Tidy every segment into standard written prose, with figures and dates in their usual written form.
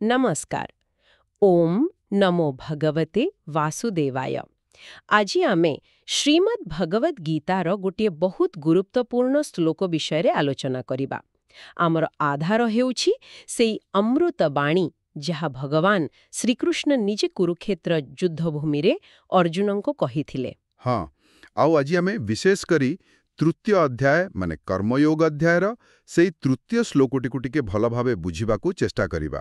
नमस्कार। ओम नमो भगवते वासुदेवाय। আজি ଆମେ ଶ୍ରୀମଦ୍ ଭଗବଦ୍ ଗୀତାର ଗୋଟିଏ ବହୁତ ଗୁରୁତ୍ୱପୂର୍ଣ୍ଣ ଶ୍ଲୋକ ବିଷୟରେ ଆଲୋଚନା କରିବା। ଆମର ଆଧାର ହେଉଛି ସେଇ ଅମୃତ ବାଣୀ ଯାହା ଭଗବାନ ଶ୍ରୀକୃଷ୍ଣ ନିଜେ କୁରୁକ୍ଷେତ୍ର ଯୁଦ୍ଧଭୂମିରେ ଅର୍ଜୁନଙ୍କୁ କହିଥିଲେ। ହଁ, ଆଉ ଆଜି ଆମେ ବିଶେଷ କରି ତୃତୀୟ ଅଧ୍ୟାୟ ମାନେ କର୍ମଯୋଗ ଅଧ୍ୟାୟର ସେଇ ତୃତୀୟ ଶ୍ଲୋକଟିକୁ ଟିକେ ଭଲ ଭାବେ ବୁଝିବାକୁ ଚେଷ୍ଟା କରିବା।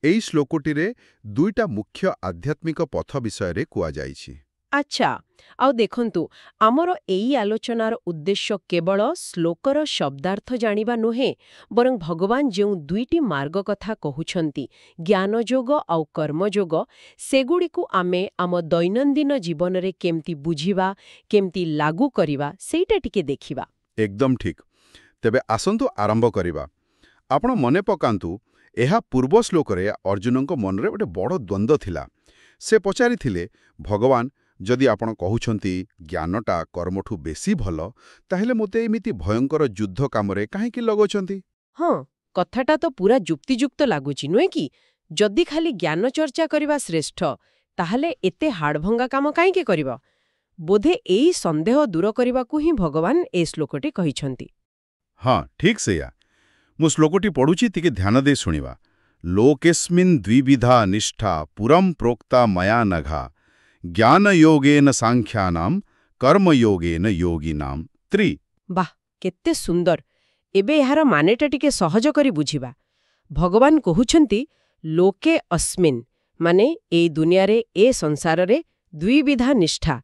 ଏହି ଶ୍ଲୋକଟିରେ ଦୁଇଟା ମୁଖ୍ୟ ଆଧ୍ୟାତ୍ମିକ ପଥ ବିଷୟରେ କୁହାଯାଇଛି। ଆଚ୍ଛା, ଆଉ ଦେଖନ୍ତୁ, ଆମର ଏଇ ଆଲୋଚନାର ଉଦ୍ଦେଶ୍ୟ କେବଳ ଶ୍ଲୋକର ଶବ୍ଦାର୍ଥ ଜାଣିବା ନୁହେଁ, ବରଂ ଭଗବାନ ଯେଉଁ ଦୁଇଟି ମାର୍ଗ କଥା କହୁଛନ୍ତି, ଜ୍ଞାନଯୋଗ ଆଉ କର୍ମଯୋଗ, ସେଗୁଡ଼ିକୁ ଆମେ ଆମ ଦୈନନ୍ଦିନ ଜୀବନରେ କେମିତି ବୁଝିବା, କେମିତି ଲାଗୁ କରିବା, ସେଇଟା ଟିକେ ଦେଖିବା। ଏକଦମ ଠିକ୍। ତେବେ ଆସନ୍ତୁ ଆରମ୍ଭ କରିବା। ଆପଣ ମନେ ପକାନ୍ତୁ, ଏହା ପୂର୍ବ ଶ୍ଲୋକରେ ଅର୍ଜୁନଙ୍କ ମନରେ ଗୋଟେ ବଡ଼ ଦ୍ୱନ୍ଦ୍ୱ ଥିଲା। ସେ ପଚାରିଥିଲେ, ଭଗବାନ, ଯଦି ଆପଣ କହୁଛନ୍ତି ଜ୍ଞାନଟା କର୍ମଠୁ ବେଶୀ ଭଲ, ତାହେଲେ ମୋତେ ଏମିତି ଭୟଙ୍କର ଯୁଦ୍ଧ କାମରେ କାହିଁକି ଲଗାଉଛନ୍ତି? ହଁ, କଥାଟା ତ ପୁରା ଯୁକ୍ତିଯୁକ୍ତ ଲାଗୁଛି, ନୁହେଁ କି? ଯଦି ଖାଲି ଜ୍ଞାନ ଚର୍ଚ୍ଚା କରିବା ଶ୍ରେଷ୍ଠ, ତାହେଲେ ଏତେ ହାଡ଼ଭଙ୍ଗା କାମ କାହିଁକି କରିବ? ବୋଧେ ଏଇ ସନ୍ଦେହ ଦୂର କରିବାକୁ ହିଁ ଭଗବାନ ଏ ଶ୍ଲୋକଟି କହିଛନ୍ତି। ହଁ, ଠିକ୍ ସେଇଆ। ମୁଁ ଶ୍ଲୋକଟି ପଢ଼ୁଛି, ଟିକେ ଧ୍ୟାନ ଦେଇ ଶୁଣିବା। ଲୋକେସ୍ମିନ୍ ଦ୍ୱିବିଧା ନିଷ୍ଠା ପୁରମ୍ ପ୍ରୋକ୍ତା ମୟା ନଘା ଜ୍ଞାନଯୋଗେନ ସାଂଖ୍ୟାନାମ୍ କର୍ମଯୋଗେନ ଯୋଗିନାମ୍ ତ୍ରି। ବାଃ, କେତେ ସୁନ୍ଦର! ଏବେ ଏହାର ମାନେଟା ଟିକେ ସହଜ କରି ବୁଝିବା। ଭଗବାନ କହୁଛନ୍ତି, ଲୋକେ ଅସ୍ମିନ୍, ମାନେ ଏଇ ଦୁନିଆରେ, ଏ ସଂସାରରେ ଦ୍ୱିବିଧା ନିଷ୍ଠା,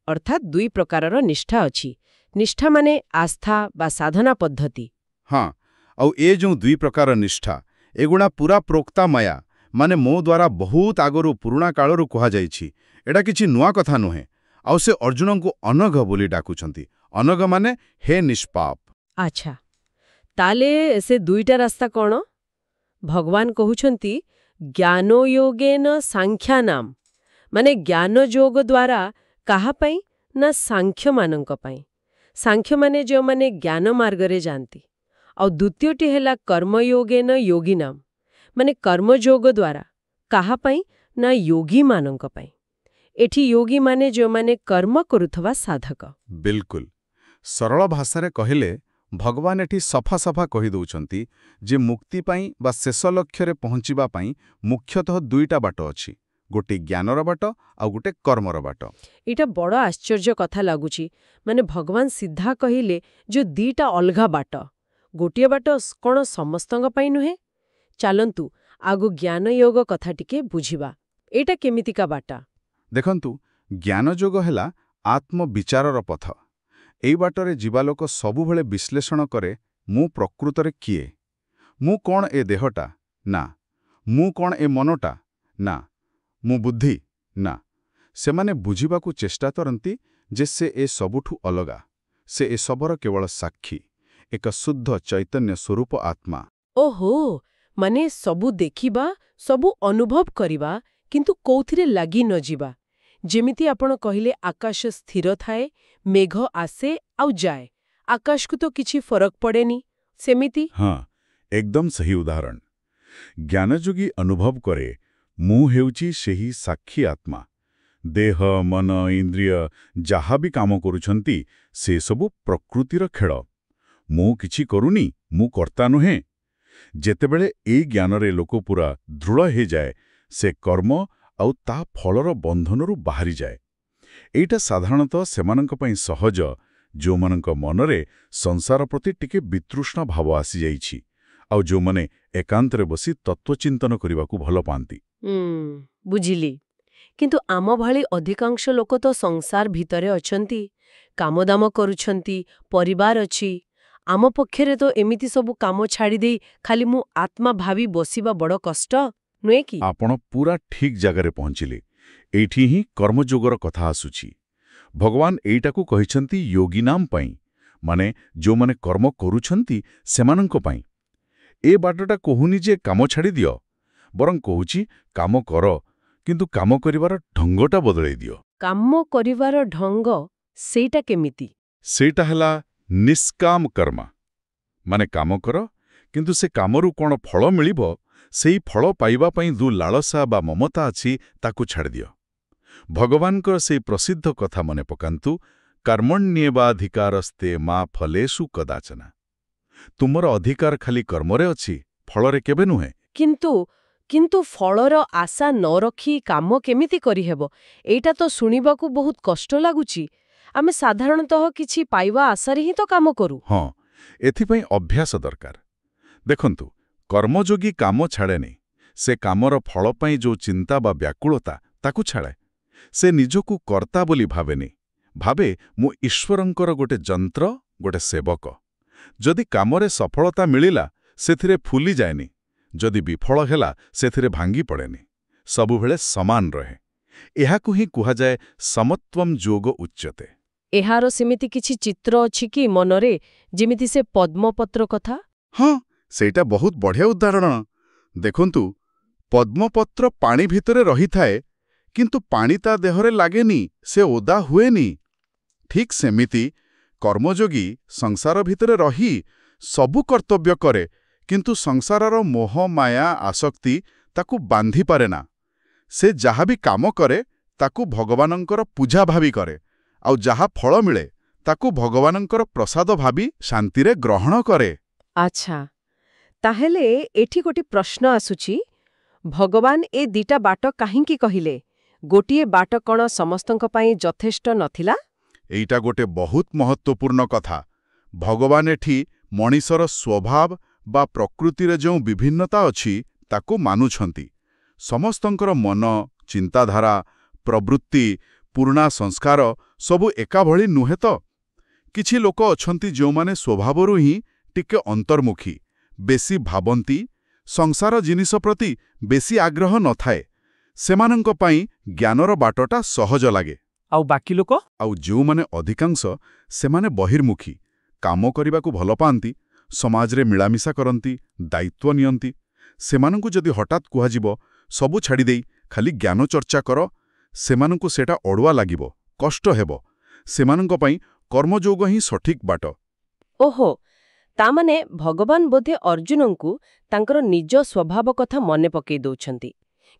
ଅର୍ଥାତ୍ ଦୁଇ ପ୍ରକାରର ନିଷ୍ଠା ଅଛି। ନିଷ୍ଠା ମାନେ ଆସ୍ଥା ବା ସାଧନା ପଦ୍ଧତି। ହଁ, ଆଉ ଏ ଯେଉଁ ଦୁଇ ପ୍ରକାର ନିଷ୍ଠା, ଏଗୁଣା ପୁରା ପ୍ରୋକ୍ତା ମୟା, ମାନେ ମୋ ଦ୍ୱାରା ବହୁତ ଆଗରୁ ପୁରୁଣା କାଳରୁ କୁହାଯାଇଛି। ଏଟା କିଛି ନୂଆ କଥା ନୁହେଁ। ଆଉ ସେ ଅର୍ଜୁନଙ୍କୁ ଅନଘ ବୋଲି ଡାକୁଛନ୍ତି। ଅନଘ ମାନେ ହେ ନିଷ୍ପାପ। ଆଚ୍ଛା, ତାହେଲେ ସେ ଦୁଇଟା ରାସ୍ତା କ'ଣ? ଭଗବାନ କହୁଛନ୍ତି ଜ୍ଞାନଯୋଗେନ ସାଂଖ୍ୟାନାମ୍, ମାନେ ଜ୍ଞାନ ଯୋଗ ଦ୍ୱାରା କାହା ପାଇଁ? ନା ସାଂଖ୍ୟମାନଙ୍କ ପାଇଁ। ସାଂଖ୍ୟମାନେ ଯେଉଁମାନେ ଜ୍ଞାନ ମାର୍ଗରେ ଯାଆନ୍ତି। ଆଉ ଦ୍ୱିତୀୟଟି ହେଲା କର୍ମଯୋଗେନ ଯୋଗିନାମ୍, ମାନେ କର୍ମଯୋଗ ଦ୍ୱାରା କାହା ପାଇଁ? ନା ଯୋଗୀମାନଙ୍କ ପାଇଁ। ଏଠି ଯୋଗୀ ମାନେ ଯେଉଁମାନେ କର୍ମ କରୁଥିବା ସାଧକ। ବିଲକୁଲ। ସରଳ ଭାଷାରେ କହିଲେ ଭଗବାନ ଏଠି ସଫା ସଫା କହିଦେଉଛନ୍ତି ଯେ ମୁକ୍ତି ପାଇଁ ବା ଶେଷ ଲକ୍ଷ୍ୟରେ ପହଞ୍ଚିବା ପାଇଁ ମୁଖ୍ୟତଃ ଦୁଇଟା ବାଟ ଅଛି। ଗୋଟେ ଜ୍ଞାନର ବାଟ ଆଉ ଗୋଟେ କର୍ମର ବାଟ। ଏଇଟା ବଡ଼ ଆଶ୍ଚର୍ଯ୍ୟ କଥା ଲାଗୁଛି। ମାନେ ଭଗବାନ ସିଧା କହିଲେ ଯେ ଦିଟା ଅଲଗା ବାଟ। ଗୋଟିଏ ବାଟ କ'ଣ ସମସ୍ତଙ୍କ ପାଇଁ ନୁହେଁ? ଚାଲନ୍ତୁ ଆଗ ଜ୍ଞାନଯୋଗ କଥା ଟିକେ ବୁଝିବା। ଏଇଟା କେମିତିକା ବାଟ? ଦେଖନ୍ତୁ, ଜ୍ଞାନଯୋଗ ହେଲା ଆତ୍ମବିଚାରର ପଥ। ଏଇ ବାଟରେ ଯିବା ଲୋକ ସବୁବେଳେ ବିଶ୍ଳେଷଣ କରେ, ମୁଁ ପ୍ରକୃତରେ କିଏ? ମୁଁ କ'ଣ ଏ ଦେହଟା? ନା। ମୁଁ କ'ଣ ଏ ମନଟା? ନା। ମୁଁ ବୁଦ୍ଧି? ନା। ସେମାନେ ବୁଝିବାକୁ ଚେଷ୍ଟା କରନ୍ତି ଯେ ସେ ଏ ସବୁଠୁ ଅଲଗା। ସେ ଏସବର କେବଳ ସାକ୍ଷୀ, ଏକ ଶୁଦ୍ଧ ଚୈତନ୍ୟ ସ୍ୱରୂପ ଆତ୍ମା। ଓହୋ, ମାନେ ସବୁ ଦେଖିବା, ସବୁ ଅନୁଭବ କରିବା, କିନ୍ତୁ କୋଉଥିରେ ଲାଗି ନ ଯିବା। ଯେମିତି ଆପଣ କହିଲେ ଆକାଶ ସ୍ଥିର ଥାଏ, ମେଘ ଆସେ ଆଉ ଯାଏ, ଆକାଶକୁ ତ କିଛି ଫରକ ପଡ଼େନି, ସେମିତି। ହଁ, ଏକଦମ ସେହି ଉଦାହରଣ। ଜ୍ଞାନଯୋଗୀ ଅନୁଭବ କରେ, ମୁଁ ହେଉଛି ସେହି ସାକ୍ଷୀ ଆତ୍ମା। ଦେହ, ମନ, ଇନ୍ଦ୍ରିୟ ଯାହା ବି କାମ କରୁଛନ୍ତି, ସେସବୁ ପ୍ରକୃତିର ଖେଳ। ମୁଁ କିଛି କରୁନି, ମୁଁ କର୍ତ୍ତା ନୁହେଁ। ଯେତେବେଳେ ଏଇ ଜ୍ଞାନରେ ଲୋକ ପୁରା ଦୃଢ଼ ହେଇଯାଏ, ସେ କର୍ମ ଆଉ ତା ଫଳର ବନ୍ଧନରୁ ବାହାରିଯାଏ। ଏଇଟା ସାଧାରଣତଃ ସେମାନଙ୍କ ପାଇଁ ସହଜ, ଯେଉଁମାନଙ୍କ ମନରେ ସଂସାର ପ୍ରତି ଟିକେ ବିତୃଷ୍ଣ ଭାବ ଆସିଯାଇଛି, ଆଉ ଯେଉଁମାନେ ଏକାନ୍ତରେ ବସି ତତ୍ତ୍ୱଚିନ୍ତନ କରିବାକୁ ଭଲ ପାଆନ୍ତି। ବୁଝିଲି। କିନ୍ତୁ ଆମ ଭଳି ଅଧିକାଂଶ ଲୋକ ତ ସଂସାର ଭିତରେ ଅଛନ୍ତି, କାମଦାମ କରୁଛନ୍ତି, ପରିବାର ଅଛି। ଆମ ପକ୍ଷରେ ତ ଏମିତି ସବୁ କାମ ଛାଡ଼ିଦେଇ ଖାଲି ମୁଁ ଆତ୍ମା ଭାବି ବସିବା ବଡ଼ କଷ୍ଟ, ନୁହେଁ କି? ଆପଣ ପୁରା ଠିକ୍ ଜାଗାରେ ପହଞ୍ଚିଲେ। ଏଇଠି ହିଁ କର୍ମଯୋଗର କଥା ଆସୁଛି। ଭଗବାନ ଏଇଟାକୁ କହିଛନ୍ତି ଯୋଗୀନାମ ପାଇଁ, ମାନେ ଯେଉଁମାନେ କର୍ମ କରୁଛନ୍ତି ସେମାନଙ୍କ ପାଇଁ। ଏ ବାଟଟା କହୁନି ଯେ କାମ ଛାଡ଼ିଦିଅ, ବରଂ କହୁଛି କାମ କର, କିନ୍ତୁ କାମ କରିବାର ଢଙ୍ଗଟା ବଦଳେଇ ଦିଅ। କାମ କରିବାର ଢଙ୍ଗ, ସେଇଟା କେମିତି? ସେଇଟା ହେଲା ନିଷ୍କାମ କର୍ମ। ମାନେ କାମ କର, କିନ୍ତୁ ସେ କାମରୁ କ'ଣ ଫଳ ମିଳିବ ସେଇ ଫଳ ପାଇବା ପାଇଁ ଯୋଉ ଲାଳସା ବା ମମତା ଅଛି ତାକୁ ଛାଡ଼ିଦିଅ। ଭଗବାନଙ୍କର ସେଇ ପ୍ରସିଦ୍ଧ କଥା ମନେ ପକାନ୍ତୁ, କର୍ମଣ୍ୟେବାଧିକାରସ୍ତେ ମା ଫଲେଷୁ କଦାଚନ। ତୁମର ଅଧିକାର ଖାଲି କର୍ମରେ ଅଛି, ଫଳରେ କେବେ ନୁହେଁ। କିନ୍ତୁ ଫଳର ଆଶା ନ ରଖି କାମ କେମିତି କରିହେବ? ଏଇଟା ତ ଶୁଣିବାକୁ ବହୁତ କଷ୍ଟ ଲାଗୁଛି। ଆମେ ସାଧାରଣତଃ କିଛି ପାଇବା ଆଶାରେ ହିଁ ତ କାମ କରୁ। ହଁ, ଏଥିପାଇଁ ଅଭ୍ୟାସ ଦରକାର। ଦେଖନ୍ତୁ, କର୍ମଯୋଗୀ କାମ ଛାଡ଼େନି। ସେ କାମର ଫଳ ପାଇଁ ଯୋଉ ଚିନ୍ତା ବା ବ୍ୟାକୁଳତା ତାକୁ ଛାଡ଼େ। ସେ ନିଜକୁ କର୍ତ୍ତା ବୋଲି ଭାବେନି। ଭାବେ ମୁଁ ଈଶ୍ୱରଙ୍କର ଗୋଟେ ଯନ୍ତ୍ର, ଗୋଟେ ସେବକ। ଯଦି କାମରେ ସଫଳତା ମିଳିଲା, ସେଥିରେ ଫୁଲି ଯାଏନି। ଯଦି ବିଫଳ ହେଲା, ସେଥିରେ ଭାଙ୍ଗି ପଡ଼େନି। ସବୁବେଳେ ସମାନ ରହେ। ଏହାକୁ ହିଁ କୁହାଯାଏ ସମତ୍ୱମ୍ ଯୋଗ ଉଚ୍ୟତେ। ଏହାର ସେମିତି କିଛି ଚିତ୍ର ଅଛି କି ମନରେ, ଯେମିତି ସେ ପଦ୍ମପତ୍ର କଥା? ହଁ, ସେଇଟା ବହୁତ ବଢ଼ିଆ ଉଦାହରଣ। ଦେଖନ୍ତୁ, ପଦ୍ମପତ୍ର ପାଣି ଭିତରେ ରହିଥାଏ, କିନ୍ତୁ ପାଣି ତା ଦେହରେ ଲାଗେନି, ସେ ଓଦା ହୁଏନି। ଠିକ୍ ସେମିତି କର୍ମଯୋଗୀ ସଂସାର ଭିତରେ ରହି ସବୁ କର୍ତ୍ତବ୍ୟ କରେ, କିନ୍ତୁ ସଂସାରର ମୋହ, ମାୟା, ଆସକ୍ତି ତାକୁ ବାନ୍ଧିପାରେନା। ସେ ଯାହା ବି କାମ କରେ, ତାକୁ ଭଗବାନଙ୍କର ପୂଜା ଭାବି କରେ, ଆଉ ଯାହା ଫଳ ମିଳେ, ତାକୁ ଭଗବାନଙ୍କର ପ୍ରସାଦ ଭାବି ଶାନ୍ତିରେ ଗ୍ରହଣ କରେ। ଆଚ୍ଛା, ତାହେଲେ ଏଠି ଗୋଟେ ପ୍ରଶ୍ନ ଆସୁଛି, ଭଗବାନ ଏ ଦିଟା ବାଟ କାହିଁକି କହିଲେ? ଗୋଟିଏ ବାଟ କ'ଣ ସମସ୍ତଙ୍କ ପାଇଁ ଯଥେଷ୍ଟ ନଥିଲା? ଏଇଟା ଗୋଟେ ବହୁତ ମହତ୍ତ୍ୱପୂର୍ଣ୍ଣ କଥା। ଭଗବାନ ଏଠି ମଣିଷର ସ୍ୱଭାବ ବା ପ୍ରକୃତିରେ ଯେଉଁ ବିଭିନ୍ନତା ଅଛି, ତାକୁ ମାନୁଛନ୍ତି। ସମସ୍ତଙ୍କର ମନ, ଚିନ୍ତାଧାରା, ପ୍ରବୃତ୍ତି, ପୁରୁଣା ସଂସ୍କାର ସବୁ ଏକାଭଳି ନୁହେଁ ତ? କିଛି ଲୋକ ଅଛନ୍ତି ଯେଉଁମାନେ ସ୍ୱଭାବରୁ ହିଁ ଟିକେ ଅନ୍ତର୍ମୁଖୀ, ବେଶୀ ଭାବନ୍ତି, ସଂସାର ଜିନିଷ ପ୍ରତି ବେଶୀ ଆଗ୍ରହ ନଥାଏ। ସେମାନଙ୍କ ପାଇଁ ଜ୍ଞାନର ବାଟଟା ସହଜ ଲାଗେ। ଆଉ ବାକି ଲୋକ? ଆଉ ଯେଉଁମାନେ ଅଧିକାଂଶ, ସେମାନେ ବହିର୍ମୁଖୀ, କାମ କରିବାକୁ ଭଲ ପାଆନ୍ତି, ସମାଜରେ ମିଳାମିଶା କରନ୍ତି, ଦାୟିତ୍ୱ ନିଅନ୍ତି। ସେମାନଙ୍କୁ ଯଦି ହଠାତ୍ କୁହାଯିବ, ସବୁ ଛାଡ଼ିଦେଇ ଖାଲି ଜ୍ଞାନ ଚର୍ଚ୍ଚା କର, ସେମାନଙ୍କୁ ସେଟା ଅଡ଼ୁଆ ଲାଗିବ, କଷ୍ଟ ହେବ। ସେମାନଙ୍କ ପାଇଁ କର୍ମଯୋଗ ହିଁ ସଠିକ୍ ବାଟ। ଓହୋ, ତାମାନେ ଭଗବାନ ବୋଧେ ଅର୍ଜୁନଙ୍କୁ ତାଙ୍କର ନିଜ ସ୍ୱଭାବ କଥା ମନେ ପକେଇ ଦଉଛନ୍ତି।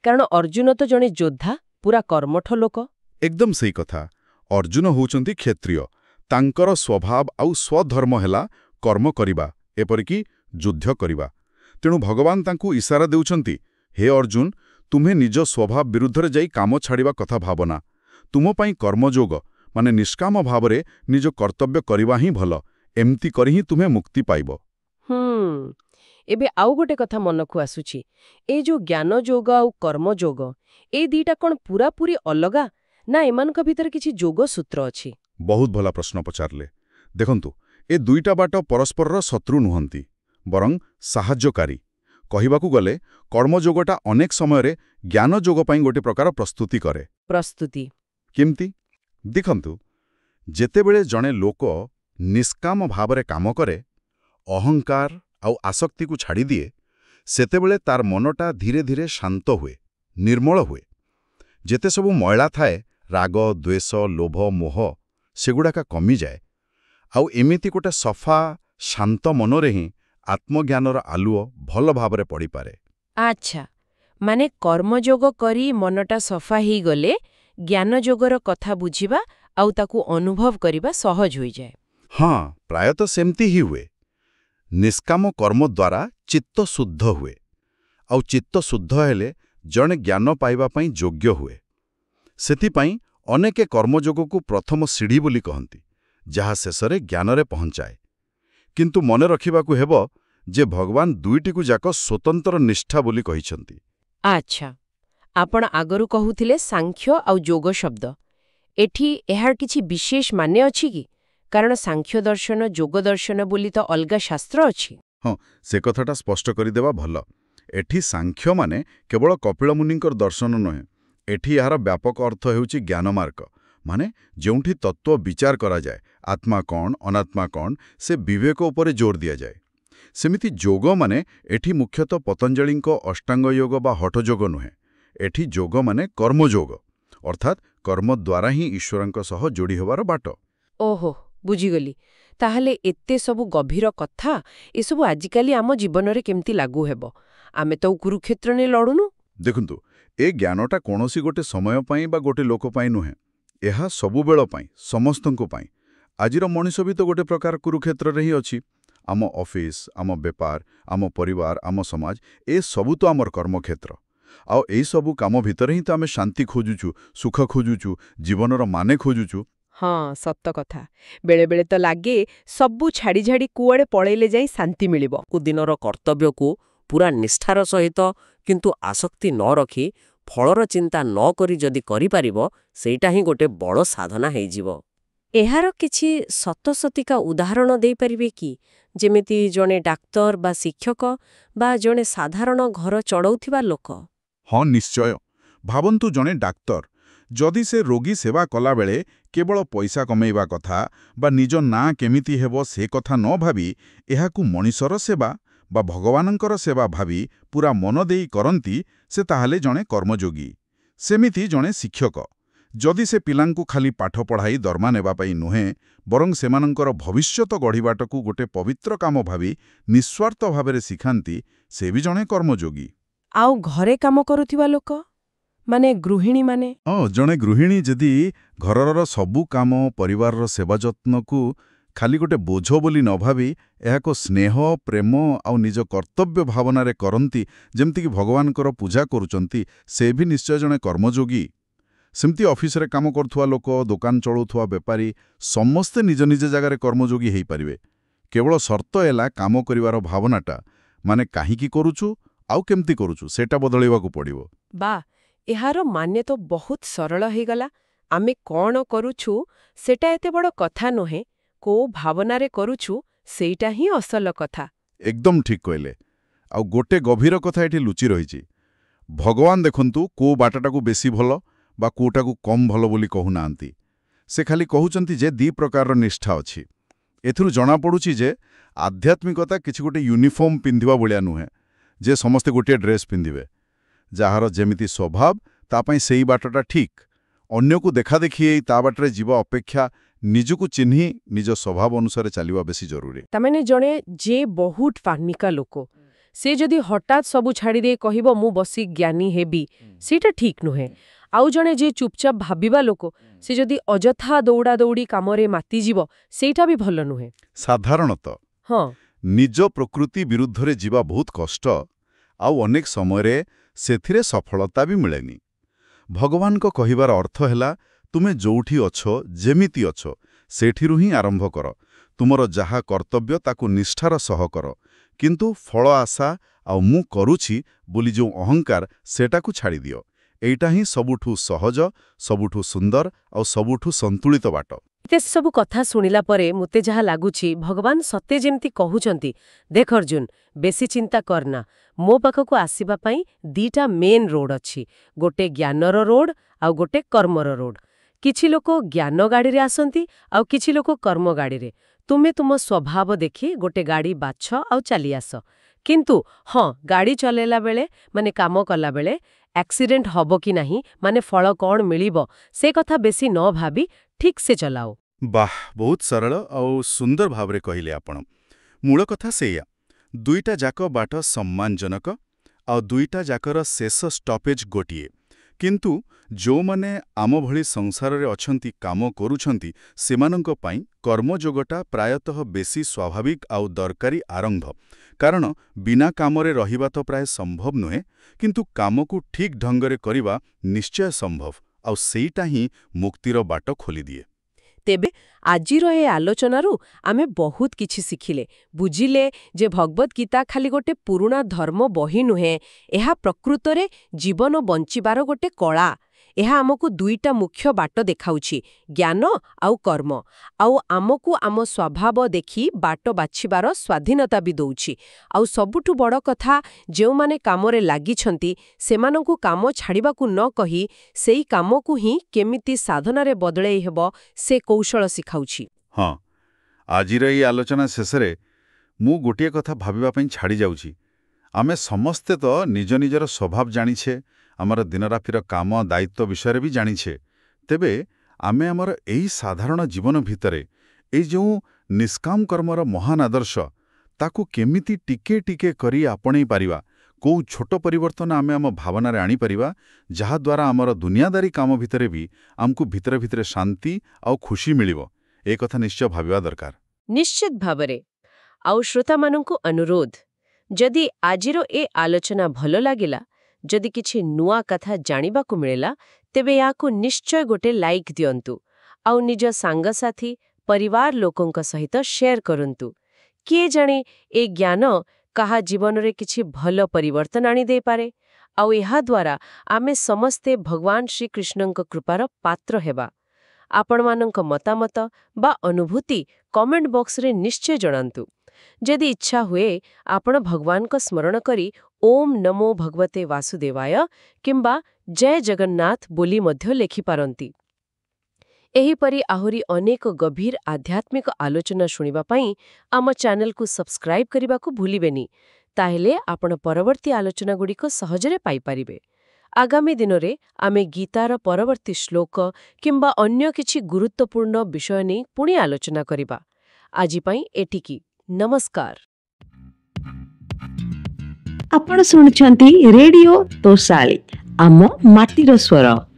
କାରଣ ଅର୍ଜୁନ ତ ଜଣେ ଯୋଦ୍ଧା, ପୁରା କର୍ମଠ ଲୋକ। ଏକଦମ ସେଇ କଥା। ଅର୍ଜୁନ ହେଉଛନ୍ତି କ୍ଷତ୍ରିୟ। ତାଙ୍କର ସ୍ୱଭାବ ଆଉ ସ୍ୱଧର୍ମ ହେଲା କର୍ମ କରିବା, ଏପରିକି ଯୁଦ୍ଧ କରିବା। ତେଣୁ ଭଗବାନ ତାଙ୍କୁ ଇସାରା ଦେଉଛନ୍ତି, ହେ ଅର୍ଜୁନ, ତୁମେ ନିଜ ସ୍ୱଭାବ ବିରୁଦ୍ଧରେ ଯାଇ କାମ ଛାଡ଼ିବା କଥା ଭାବନା। ତୁମ ପାଇଁ କର୍ମଯୋଗ, ମାନେ ନିଷ୍କାମ ଭାବରେ ନିଜ କର୍ତ୍ତବ୍ୟ କରିବା ହିଁ ଭଲ। ଏମିତି କରି ହିଁ ତୁମେ ମୁକ୍ତି ପାଇବ। ଏବେ ଆଉ ଗୋଟେ କଥା ମନକୁ ଆସୁଛି, ଏ ଯୋଉ ଜ୍ଞାନ ଯୋଗ ଆଉ କର୍ମଯୋଗ, ଏଇ ଦିଟା କ'ଣ ପୁରାପୁରି ଅଲଗା, ନା ଏମାନଙ୍କ ଭିତରେ କିଛି ଯୋଗସୂତ୍ର ଅଛି? ବହୁତ ଭଲ ପ୍ରଶ୍ନ ପଚାରିଲେ। ଦେଖନ୍ତୁ, ଏ ଦୁଇଟା ବାଟ ପରସ୍ପରର ଶତ୍ରୁ ନୁହନ୍ତି, ବରଂ ସାହାଯ୍ୟକାରୀ। କହିବାକୁ ଗଲେ, କର୍ମଯୋଗଟା ଅନେକ ସମୟରେ ଜ୍ଞାନ ଯୋଗ ପାଇଁ ଗୋଟେ ପ୍ରକାର ପ୍ରସ୍ତୁତି କରେ। ପ୍ରସ୍ତୁତି କେମିତି? ଦେଖନ୍ତୁ, ଯେତେବେଳେ ଜଣେ ଲୋକ ନିଷ୍କାମ ଭାବରେ କାମ କରେ, ଅହଙ୍କାର ଆଉ ଆସକ୍ତିକୁ ଛାଡ଼ିଦିଏ, ସେତେବେଳେ ତାର ମନଟା ଧୀରେ ଧୀରେ ଶାନ୍ତ ହୁଏ, ନିର୍ମଳ ହୁଏ। ଯେତେ ସବୁ ମଇଳା ଥାଏ, ରାଗ, ଦ୍ୱେଷ, ଲୋଭ, ମୋହ, ସେଗୁଡ଼ାକ କମିଯାଏ। ଆଉ ଏମିତି ଗୋଟେ ସଫା, ଶାନ୍ତ ମନରେ ହିଁ ଆତ୍ମଜ୍ଞାନର ଆଲୁଅ ଭଲ ଭାବରେ ପଡ଼ିପାରେ। ଆଚ୍ଛା, ମାନେ କର୍ମଯୋଗ କରି ମନଟା ସଫା ହେଇଗଲେ ଜ୍ଞାନଯୋଗର କଥା ବୁଝିବା ଆଉ ତାକୁ ଅନୁଭବ କରିବା ସହଜ ହୋଇଯାଏ। ହଁ, ପ୍ରାୟତଃ ସେମିତି ହିଁ ହୁଏ। ନିଷ୍କାମ କର୍ମ ଦ୍ୱାରା ଚିତ୍ତ ଶୁଦ୍ଧ ହୁଏ, ଆଉ ଚିତ୍ତ ଶୁଦ୍ଧ ହେଲେ ଜଣେ ଜ୍ଞାନ ପାଇବା ପାଇଁ ଯୋଗ୍ୟ ହୁଏ। ସେଥିପାଇଁ ଅନେକେ କର୍ମଯୋଗକୁ ପ୍ରଥମ ସିଢ଼ି ବୋଲି କହନ୍ତି, ଯାହା ଶେଷରେ ଜ୍ଞାନରେ ପହଞ୍ଚାଏ। କିନ୍ତୁ ମନେ ରଖିବାକୁ ହେବ ଯେ ଭଗବାନ ଦୁଇଟିକୁ ଯାକ ସ୍ୱତନ୍ତ୍ର ନିଷ୍ଠା ବୋଲି କହିଛନ୍ତି। ଆଚ୍ଛା, ଆପଣ ଆଗରୁ କହୁଥିଲେ ସାଂଖ୍ୟ ଆଉ ଯୋଗ ଶବ୍ଦ। ଏଠି ଏହାର କିଛି ବିଶେଷ ମାନେ ଅଛି କି? କାରଣ ସାଂଖ୍ୟ ଦର୍ଶନ, ଯୋଗ ଦର୍ଶନ ବୋଲି ତ ଅଲଗା ଶାସ୍ତ୍ର ଅଛି। ହଁ, ସେ କଥାଟା ସ୍ପଷ୍ଟ କରିଦେବା ଭଲ। ଏଠି ସାଂଖ୍ୟ ମାନେ କେବଳ କପିଳମୁନିଙ୍କର ଦର୍ଶନ ନୁହେଁ। ଏଠି ଏହାର ବ୍ୟାପକ ଅର୍ଥ ହେଉଛି ଜ୍ଞାନମାର୍ଗ, ମାନେ ଯେଉଁଠି ତତ୍ତ୍ୱ ବିଚାର କରାଯାଏ, ଆତ୍ମା କ'ଣ, ଅନାତ୍ମା କ'ଣ, ସେ ବିବେକ ଉପରେ ଜୋର ଦିଆଯାଏ। ସେମିତି ଯୋଗ ମାନେ ଏଠି ମୁଖ୍ୟତଃ ପତଞ୍ଜଳିଙ୍କ ଅଷ୍ଟାଙ୍ଗ ଯୋଗ ବା ହଠଯୋଗ ନୁହେଁ। ଏଠି ଯୋଗ ମାନେ କର୍ମଯୋଗ, ଅର୍ଥାତ୍ କର୍ମ ଦ୍ୱାରା ହିଁ ଈଶ୍ୱରଙ୍କ ସହ ଯୋଡ଼ି ହେବାର ବାଟ। ଓହୋ, ବୁଝିଗଲି। ତାହେଲେ ଏତେ ସବୁ ଗଭୀର କଥା ଏସବୁ ଆଜିକାଲି ଆମ ଜୀବନରେ କେମିତି ଲାଗୁ ହେବ? ଆମେ ତ କୁରୁକ୍ଷେତ୍ର ନେଇ ଲଢୁନୁ। ଦେଖନ୍ତୁ, ଏ ଜ୍ଞାନଟା କୌଣସି ଗୋଟେ ସମୟ ପାଇଁ ବା ଗୋଟେ ଲୋକ ପାଇଁ ନୁହେଁ। ଏହା ସବୁବେଳ ପାଇଁ, ସମସ୍ତଙ୍କ ପାଇଁ। ଆଜିର ମଣିଷ ବି ତ ଗୋଟେ ପ୍ରକାର କୁରୁକ୍ଷେତ୍ରରେ ହିଁ ଅଛି। ଆମ ଅଫିସ୍, ଆମ ବେପାର, ଆମ ପରିବାର, ଆମ ସମାଜ, ଏ ସବୁ ତ ଆମର କର୍ମକ୍ଷେତ୍ର। ଆଉ ଏଇ ସବୁ କାମ ଭିତରେ ହିଁ ତ ଆମେ ଶାନ୍ତି ଖୋଜୁଛୁ, ସୁଖ ଖୋଜୁଛୁ, ଜୀବନର ମାନେ ଖୋଜୁଛୁ। ହଁ, ସତ କଥା। ବେଳେବେଳେ ତ ଲାଗେ ସବୁ ଛାଡ଼ି ଛାଡ଼ି କୁଆଡ଼େ ପଳେଇଲେ ଯାଇ ଶାନ୍ତି ମିଳିବ। ଦିନର କର୍ତ୍ତବ୍ୟକୁ ପୁରା ନିଷ୍ଠାର ସହିତ କିନ୍ତୁ ଆସକ୍ତି ନ ରଖି ଫଳର ଚିନ୍ତା ନ କରି ଯଦି କରିପାରିବ, ସେଇଟା ହିଁ ଗୋଟେ ବଡ଼ ସାଧନା ହେଇଯିବ। ଏହାର କିଛି ସତସତିକା ଉଦାହରଣ ଦେଇପାରିବେ କି? ଯେମିତି ଜଣେ ଡାକ୍ତର ବା ଶିକ୍ଷକ ବା ଜଣେ ସାଧାରଣ ଘର ଚଳଉଥିବା ଲୋକ। ହଁ, ନିଶ୍ଚୟ। ଭାବନ୍ତୁ ଜଣେ ଡାକ୍ତର ଯଦି ସେ ରୋଗୀ ସେବା କଲାବେଳେ କେବଳ ପଇସା କମେଇବା କଥା ବା ନିଜ ନାଁ କେମିତି ହେବ ସେ କଥା ନ ଭାବି ଏହାକୁ ମଣିଷର ସେବା ବା ଭଗବାନଙ୍କର ସେବା ଭାବି ପୁରା ମନ ଦେଇ କରନ୍ତି, ସେ ତାହେଲେ ଜଣେ କର୍ମଯୋଗୀ। ସେମିତି ଜଣେ ଶିକ୍ଷକ ଯଦି ସେ ପିଲାଙ୍କୁ ଖାଲି ପାଠ ପଢ଼ାଇ ଦରମା ନେବା ପାଇଁ ନୁହେଁ, ବରଂ ସେମାନଙ୍କର ଭବିଷ୍ୟତ ଗଢ଼ିବାଟକୁ ଗୋଟେ ପବିତ୍ର କାମ ଭାବି ନିଃସ୍ୱାର୍ଥ ଭାବରେ ଶିଖାନ୍ତି, ସେ ବି ଜଣେ କର୍ମଯୋଗୀ। ଆଉ ଘରେ କାମ କରୁଥିବା ଲୋକ, ମାନେ ଗୃହିଣୀମାନେ? ଜଣେ ଗୃହିଣୀ ଯଦି ଘରର ସବୁ କାମ, ପରିବାରର ସେବା ଯତ୍ନକୁ ଖାଲି ଗୋଟେ ବୋଝ ବୋଲି ନ ଭାବି ଏହାକୁ ସ୍ନେହ, ପ୍ରେମ ଆଉ ନିଜ କର୍ତ୍ତବ୍ୟ ଭାବନାରେ କରନ୍ତି, ଯେମିତିକି ଭଗବାନଙ୍କର ପୂଜା କରୁଛନ୍ତି, ସେ ବି ନିଶ୍ଚୟ ଜଣେ କର୍ମଯୋଗୀ। ସେମିତି ଅଫିସରେ କାମ କରୁଥିବା ଲୋକ, ଦୋକାନ ଚଳଉଥିବା ବେପାରୀ, ସମସ୍ତେ ନିଜ ନିଜ ଜାଗାରେ କର୍ମଯୋଗୀ ହେଇପାରିବେ। କେବଳ ସର୍ତ୍ତ ହେଲା କାମ କରିବାର ଭାବନାଟା, ମାନେ କାହିଁକି କରୁଛୁ ଆଉ କେମିତି କରୁଛୁ, ସେଇଟା ବଦଳାଇବାକୁ ପଡ଼ିବ। ବା, ଏହାର ମାନେ ତ ବହୁତ ସରଳ ହେଇଗଲା। ଆମେ କ'ଣ କରୁଛୁ ସେଟା ଏତେ ବଡ଼ କଥା ନୁହେଁ, କୋଉ ଭାବନାରେ କରୁଛୁ ସେଇଟା ହିଁ ଅସଲ କଥା। ଏକଦମ ଠିକ୍ କହିଲେ। ଆଉ ଗୋଟେ ଗଭୀର କଥା ଏଠି ଲୁଚି ରହିଛି। ଭଗବାନ ଦେଖନ୍ତୁ କୋଉ ବାଟଟାକୁ ବେଶୀ ଭଲ ବା କୋଉଟାକୁ କମ୍ ଭଲ ବୋଲି କହୁନାହାନ୍ତି। ସେ ଖାଲି କହୁଛନ୍ତି ଯେ 2 ପ୍ରକାରର ନିଷ୍ଠା ଅଛି। ଏଥିରୁ ଜଣାପଡ଼ୁଛି ଯେ ଆଧ୍ୟାତ୍ମିକତା କିଛି ଗୋଟେ ୟୁନିଫର୍ମ ପିନ୍ଧିବା ଭଳିଆ ନୁହେଁ, ଯେ ସମସ୍ତେ ଗୋଟିଏ ଡ୍ରେସ୍ ପିନ୍ଧିବେ। ଯାହାର ଯେମିତି ସ୍ୱଭାବ, ତା ପାଇଁ ସେଇ ବାଟଟା ଠିକ୍। ଅନ୍ୟକୁ ଦେଖାଦେଖି ଏଇ ତା ବାଟରେ ଯିବା ଅପେକ୍ଷା ନିଜକୁ ଚିହ୍ନି ନିଜ ସ୍ୱଭାବ ଅନୁସାରେ ଚାଲିବା ବେଶୀ ଜରୁରୀ। ତାମାନେ ଜଣେ ଯେ ବହୁତ ଫାର୍ମିକା ଲୋକ, ସେ ଯଦି ହଠାତ୍ ସବୁ ଛାଡ଼ିଦେଇ କହିବ ମୁଁ ବସି ଜ୍ଞାନୀ ହେବି, ସେଇଟା ଠିକ୍ ନୁହେଁ। ଆଉ ଜଣେ ଯେ ଚୁପଚାପ ଭାବିବା ଲୋକ, ସେ ଯଦି ଅଯଥା ଦୌଡ଼ା ଦୌଡ଼ି କାମରେ ମାତିଯିବ, ସେଇଟା ବି ଭଲ ନୁହେଁ। ସାଧାରଣତଃ ହଁ, ନିଜ ପ୍ରକୃତି ବିରୁଦ୍ଧରେ ଯିବା ବହୁତ କଷ୍ଟ, ଆଉ ଅନେକ ସମୟରେ ସେଥିରେ ସଫଳତା ବି ମିଳେନି। ଭଗବାନଙ୍କ କହିବାର ଅର୍ଥ ହେଲା, ତୁମେ ଯୋଉଠି ଅଛ, ଯେମିତି ଅଛ, ସେଠିରୁ ହିଁ ଆରମ୍ଭ କର। ତୁମର ଯାହା କର୍ତ୍ତବ୍ୟ ତାକୁ ନିଷ୍ଠାର ସହ କର, କିନ୍ତୁ ଫଳ ଆଶା ଆଉ ମୁଁ କରୁଛି ବୋଲି ଯେଉଁ ଅହଙ୍କାର, ସେଟାକୁ ଛାଡ଼ିଦିଅ। ଏଇଟା ହିଁ ସବୁଠୁ ସହଜ, ସବୁଠୁ ସୁନ୍ଦର ଆଉ ସବୁଠୁ ସନ୍ତୁଳିତ ବାଟ। ଏତେ ସବୁ କଥା ଶୁଣିଲା ପରେ ମୋତେ ଯାହା ଲାଗୁଛି, ଭଗବାନ ସତେ ଯେମିତି କହୁଛନ୍ତି, ଦେଖ ଅର୍ଜୁନ, ବେଶୀ ଚିନ୍ତା କରନା। ମୋ ପାଖକୁ ଆସିବା ପାଇଁ 2ଟା ମେନ୍ ରୋଡ୍ ଅଛି। ଗୋଟେ ଜ୍ଞାନର ରୋଡ୍ ଆଉ ଗୋଟେ କର୍ମର ରୋଡ୍। କିଛି ଲୋକ ଜ୍ଞାନ ଗାଡ଼ିରେ ଆସନ୍ତି ଆଉ କିଛି ଲୋକ କର୍ମ ଗାଡ଼ିରେ। ତୁମେ ତୁମ ସ୍ୱଭାବ ଦେଖି ଗୋଟେ ଗାଡ଼ି ବାଛ ଆଉ ଚାଲି ଆସ। କିନ୍ତୁ ହଁ, ଗାଡ଼ି ଚଲେଇଲା ବେଳେ, ମାନେ କାମ କଲାବେଳେ ଆକ୍ସିଡେଣ୍ଟ ହବ କି ନାହିଁ, ମାନେ ଫଳ କ'ଣ ମିଳିବ, ସେ କଥା ବେଶୀ ନ ଭାବି ଠିକ୍ ସେ ଚଲାଅ। ବାଃ, ବହୁତ ସରଳ ଆଉ ସୁନ୍ଦର ଭାବରେ କହିଲେ ଆପଣ। ମୂଳ କଥା ସେଇଆ। 2ଟା ଯାକ ବାଟ ସମ୍ମାନଜନକ, ଆଉ 2ଟା ଯାକର ଶେଷ ଷ୍ଟପେଜ ଗୋଟିଏ। କିନ୍ତୁ ଯେଉଁମାନେ ଆମ ଭଳି ସଂସାରରେ ଅଛନ୍ତି, କାମ କରୁଛନ୍ତି, ସେମାନଙ୍କ ପାଇଁ କର୍ମଯୋଗଟା ପ୍ରାୟତଃ ବେଶୀ ସ୍ୱାଭାବିକ ଆଉ ଦରକାରୀ ଆରମ୍ଭ। କାରଣ ବିନା କାମରେ ରହିବା ତ ପ୍ରାୟ ସମ୍ଭବ ନୁହେଁ, କିନ୍ତୁ କାମକୁ ଠିକ୍ ଢଙ୍ଗରେ କରିବା ନିଶ୍ଚୟ ସମ୍ଭବ, ଆଉ ସେଇଟା ହିଁ ମୁକ୍ତିର ବାଟ ଖୋଲିଦିଏ। ତେବେ ଆଜିର ଏ ଆଲୋଚନାରୁ ଆମେ ବହୁତ କିଛି ଶିଖିଲେ, ବୁଝିଲେ ଯେ ଭଗବତ୍ ଗୀତା ଖାଲି ଗୋଟେ ପୁରୁଣା ଧର୍ମ ବହି ନୁହେଁ, ଏହା ପ୍ରକୃତରେ ଜୀବନ ବଞ୍ଚିବାର ଗୋଟେ କଳା। ଏହା ଆମକୁ 2ଟା ମୁଖ୍ୟ ବାଟ ଦେଖାଉଛି, ଜ୍ଞାନ ଆଉ କର୍ମ। ଆଉ ଆମକୁ ଆମ ସ୍ୱଭାବ ଦେଖି ବାଟ ବାଛିବାର ସ୍ୱାଧୀନତା ବି ଦଉଛି। ଆଉ ସବୁଠୁ ବଡ଼ କଥା, ଯେଉଁମାନେ କାମରେ ଲାଗିଛନ୍ତି, ସେମାନଙ୍କୁ କାମ ଛାଡ଼ିବାକୁ ନ କହି ସେଇ କାମକୁ ହିଁ କେମିତି ସାଧନାରେ ବଦଳେଇ ହେବ, ସେ କୌଶଳ ଶିଖାଉଛି। ହଁ, ଆଜିର ଏଇ ଆଲୋଚନା ଶେଷରେ ମୁଁ ଗୋଟିଏ କଥା ଭାବିବା ପାଇଁ ଛାଡ଼ି ଯାଉଛି। ଆମେ ସମସ୍ତେ ତ ନିଜ ନିଜର ସ୍ୱଭାବ ଜାଣିଛେ, ଆମର ଦିନରାତିର କାମ ଦାୟିତ୍ୱ ବିଷୟରେ ବି ଜାଣିଛେ। ତେବେ ଆମେ ଆମର ଏଇ ସାଧାରଣ ଜୀବନ ଭିତରେ ଏଇ ଯେଉଁ ନିଷ୍କାମ କର୍ମର ମହାନ ଆଦର୍ଶ ତାକୁ କେମିତି ଟିକେ ଟିକେ କରି ଆପଣେଇ ପାରିବା, କୋଉ ଛୋଟ ପରିବର୍ତ୍ତନ ଆମେ ଆମ ଭାବନାରେ ଆଣିପାରିବା, ଯାହାଦ୍ୱାରା ଆମର ଦୁନିଆଦାରୀ କାମ ଭିତରେ ବି ଆମକୁ ଭିତରେ ଭିତରେ ଶାନ୍ତି ଆଉ ଖୁସି ମିଳିବ, ଏ କଥା ନିଶ୍ଚୟ ଭାବିବା ଦରକାର। ନିଶ୍ଚିତ ଭାବରେ। ଆଉ ଶ୍ରୋତାମାନଙ୍କୁ ଅନୁରୋଧ, ଯଦି ଆଜିର ଏ ଆଲୋଚନା ଭଲ ଲାଗିଲା, ଯଦି କିଛି ନୂଆ କଥା ଜାଣିବାକୁ ମିଳିଲା, ତେବେ ୟାକୁ ନିଶ୍ଚୟ ଗୋଟେ ଲାଇକ୍ ଦିଅନ୍ତୁ ଆଉ ନିଜ ସାଙ୍ଗସାଥୀ ପରିବାର ଲୋକଙ୍କ ସହିତ ସେୟାର କରନ୍ତୁ। କିଏ ଜାଣେ ଏ ଜ୍ଞାନ କାହା ଜୀବନରେ କିଛି ଭଲ ପରିବର୍ତ୍ତନ ଆଣିଦେଇପାରେ ଆଉ ଏହାଦ୍ୱାରା ଆମେ ସମସ୍ତେ ଭଗବାନ ଶ୍ରୀକୃଷ୍ଣଙ୍କ କୃପାର ପାତ୍ର ହେବା। ଆପଣମାନଙ୍କ ମତାମତ ବା ଅନୁଭୂତି କମେଣ୍ଟ ବକ୍ସରେ ନିଶ୍ଚୟ ଜଣାନ୍ତୁ। ଯଦି ଇଚ୍ଛା ହୁଏ, ଆପଣ ଭଗବାନଙ୍କ ସ୍ମରଣ କରି ଓମ୍ ନମୋ ଭଗବତେ ବାସୁଦେବାୟ କିମ୍ବା ଜୟ ଜଗନ୍ନାଥ ବୋଲି ମଧ୍ୟ ଲେଖିପାରନ୍ତି। ଏହିପରି ଆହୁରି ଅନେକ ଗଭୀର ଆଧ୍ୟାତ୍ମିକ ଆଲୋଚନା ଶୁଣିବା ପାଇଁ ଆମ ଚ୍ୟାନେଲକୁ ସବସ୍କ୍ରାଇବ୍ କରିବାକୁ ଭୁଲିବେନି। ତାହେଲେ ଆପଣ ପରବର୍ତ୍ତୀ ଆଲୋଚନାଗୁଡ଼ିକ ସହଜରେ ପାଇପାରିବେ। ଆଗାମୀ ଦିନରେ ଆମେ ଗୀତାର ପରବର୍ତ୍ତୀ ଶ୍ଲୋକ କିମ୍ବା ଅନ୍ୟ କିଛି ଗୁରୁତ୍ୱପୂର୍ଣ୍ଣ ବିଷୟ ନେଇ ପୁଣି ଆଲୋଚନା କରିବା। ଆଜି ପାଇଁ ଏତିକି। ନମସ୍କାର। ଆପଣ ଶୁଣୁଛନ୍ତି ରେଡିଓ ତୋଷାଳୀ, ଆମ ମାଟିର ସ୍ୱର।